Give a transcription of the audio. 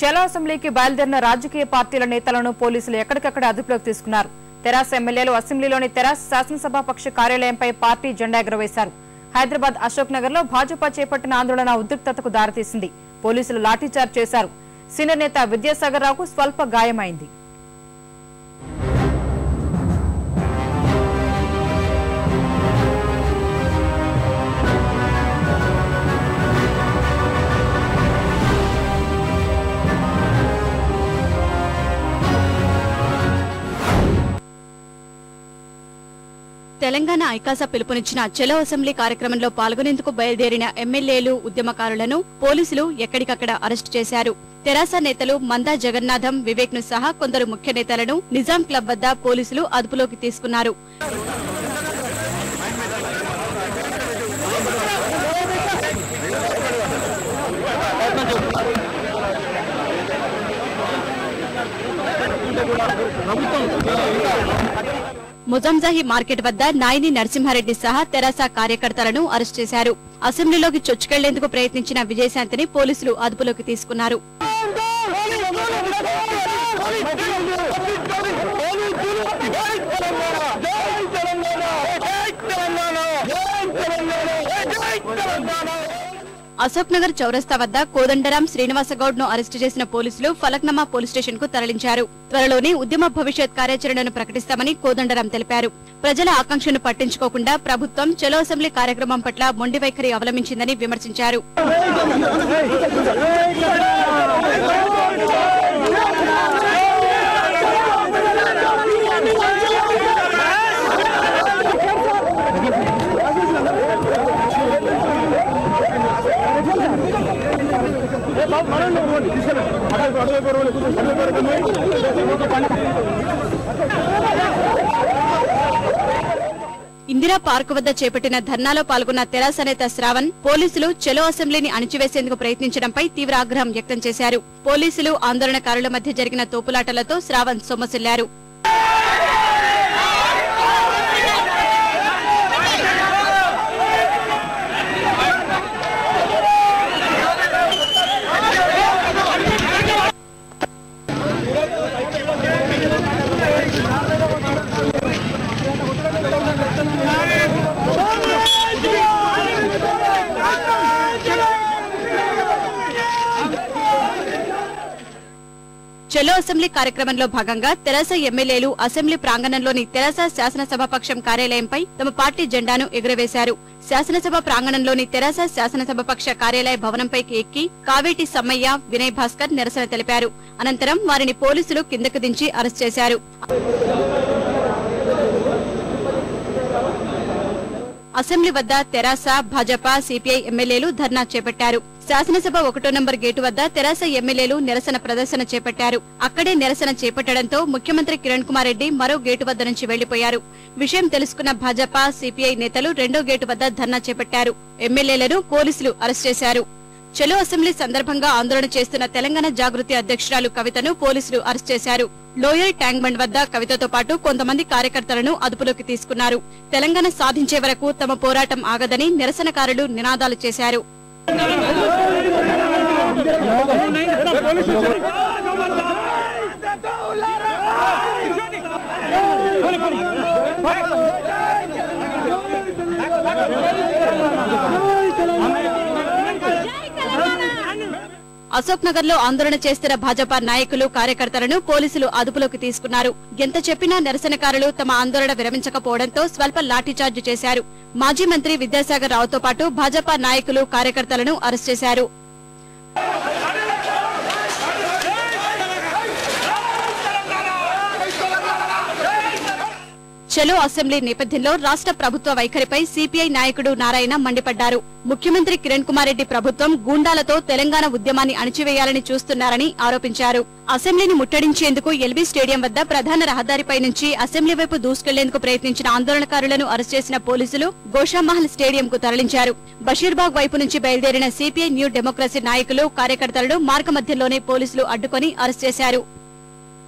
చలో అసెంబ్లీకి బయలుదేరిన రాజకీయ పార్టీల నేతలను పోలీసులు ఎక్కడికక్కడ అదుపులోకి తీసుకున్నారు. తెరాస ఎమ్మెల్యేలు అసెంబ్లీలోని తెరాస శాసనసభాపక్ష కార్యాలయంపై పార్టీ జెండా ఎగురవేశారు. హైదరాబాద్ అశోక్ నగర్ లో భాజపా చేపట్టిన ఆందోళన ఉద్రిక్తతకు దారితీసింది. పోలీసులు లాఠీచార్జ్ చేశారు. సీనియర్ నేత విద్యాసాగర్ రావుకు స్వల్ప గాయమైంది. తెలంగాణ ఐకాస పిలుపునిచ్చిన చలో అసెంబ్లీ కార్యక్రమంలో పాల్గొనేందుకు బయలుదేరిన ఎమ్మెల్యేలు, ఉద్యమకారులను పోలీసులు ఎక్కడికక్కడ అరెస్టు చేశారు. తెరాస నేతలు మందా జగన్నాథం, వివేక్ ను సహా కొందరు ముఖ్య నేతలను నిజాం క్లబ్ వద్ద పోలీసులు అదుపులోకి తీసుకున్నారు. ముజంజాహి మార్కెట్ వద్ద నాయిని నరసింహారెడ్డి సహా తెరాస కార్యకర్తలను అరెస్ట్ చేశారు. అసెంబ్లీలోకి చొచ్చుకెళ్లేందుకు ప్రయత్నించిన విజయశాంతిని పోలీసులు అదుపులోకి తీసుకున్నారు. అశోక్ నగర్ చౌరస్తా వద్ద కోదండరాం, శ్రీనివాసగౌడ్ ను అరెస్టు చేసిన పోలీసులు ఫలక్నామా పోలీస్ స్టేషన్ కు తరలించారు. త్వరలోనే ఉద్యమ భవిష్యత్ కార్యాచరణను ప్రకటిస్తామని కోదండరాం తెలిపారు. ప్రజల ఆకాంక్షను పట్టించుకోకుండా ప్రభుత్వం చలో అసెంబ్లీ కార్యక్రమం పట్ల మొండి వైఖరి అవలంబించిందని విమర్శించారు. ఇందిరా పార్క్ వద్ద చేపట్టిన ధర్నాలో పాల్గొన్న తెరాస నేత శ్రావణ్ పోలీసులు చలో అసెంబ్లీని అణిచివేసేందుకు ప్రయత్నించడంపై తీవ్ర ఆగ్రహం వ్యక్తం చేశారు. పోలీసులు, ఆందోళనకారుల మధ్య జరిగిన తోపులాటలతో శ్రావణ్ సొమ్మసిల్లారు. చలో అసెంబ్లీ కార్యక్రమంలో భాగంగా తెరాస ఎమ్మెల్యేలు అసెంబ్లీ ప్రాంగణంలోని తెరాస శాసనసభాపక్షం కార్యాలయంపై తమ పార్టీ జెండాను ఎగురవేశారు. శాసనసభ ప్రాంగణంలోని తెరాస శాసనసభాపక్ష కార్యాలయ భవనంపైకి ఎక్కి కావేటి సమ్మయ్య, వినయ్ భాస్కర్ నిరసన తెలిపారు. అనంతరం వారిని పోలీసులు కిందకు దించి అరెస్ట్ చేశారు. అసెంబ్లీ వద్ద తెరాస, భాజపా, సిపిఐ ఎమ్మెల్యేలు ధర్నా చేపట్టారు. శాసనసభ 1వ నంబర్ గేటు వద్ద తెరాస ఎమ్మెల్యేలు నిరసన ప్రదర్శన చేపట్టారు. అక్కడే నిరసన చేపట్టడంతో ముఖ్యమంత్రి కిరణ్ కుమార్ రెడ్డి మరో గేటు వద్ద నుంచి వెళ్లిపోయారు. విషయం తెలుసుకున్న భాజపా, సిపిఐ నేతలు 2వ గేటు వద్ద ధర్నా చేపట్టారు. ఎమ్మెల్యేలను పోలీసులు అరెస్ట్ చేశారు. చలో అసెంబ్లీ సందర్భంగా ఆందోళన చేస్తున్న తెలంగాణ జాగృతి అధ్యక్షురాలు కవితను పోలీసులు అరెస్ట్ చేశారు. లోయర్ ట్యాంక్ బండ్ వద్ద కవితతో పాటు కొంతమంది కార్యకర్తలను అదుపులోకి తీసుకున్నారు. తెలంగాణ సాధించే వరకు తమ పోరాటం ఆగదని నిరసనకారులు నినాదాలు చేశారు. అశోక్ నగర్ లో ఆందోళన చేస్తున్న భాజపా నాయకులు, కార్యకర్తలను పోలీసులు అదుపులోకి తీసుకున్నారు. ఎంత చెప్పినా నిరసనకారులు తమ ఆందోళన విరమించకపోవడంతో స్వల్ప లాఠీచార్జ్ చేశారు. మాజీ మంత్రి విద్యాసాగర్ రావుతో పాటు భాజపా నాయకులు, కార్యకర్తలను అరెస్ట్ చేశారు. చలో అసెంబ్లీ నేపథ్యంలో రాష్ట్ర ప్రభుత్వ వైఖరిపై సిపిఐ నాయకుడు నారాయణ మండిపడ్డారు. ముఖ్యమంత్రి కిరణ్ కుమార్ రెడ్డి ప్రభుత్వం గూండాలతో తెలంగాణ ఉద్యమాన్ని అణిచివేయాలని చూస్తున్నారని ఆరోపించారు. అసెంబ్లీని ముట్టడించేందుకు ఎల్బీ స్టేడియం వద్ద ప్రధాన రహదారిపై నుంచి అసెంబ్లీ వైపు దూసుకెళ్లేందుకు ప్రయత్నించిన ఆందోళనకారులను అరెస్ట్ చేసిన పోలీసులు గోషామహల్ స్టేడియంకు తరలించారు. బషీర్బాగ్ వైపు నుంచి బయలుదేరిన సిపిఐ న్యూ డెమోక్రసీ నాయకులు, కార్యకర్తలను మార్గమధ్యంలోనే పోలీసులు అడ్డుకుని అరెస్ట్ చేశారు.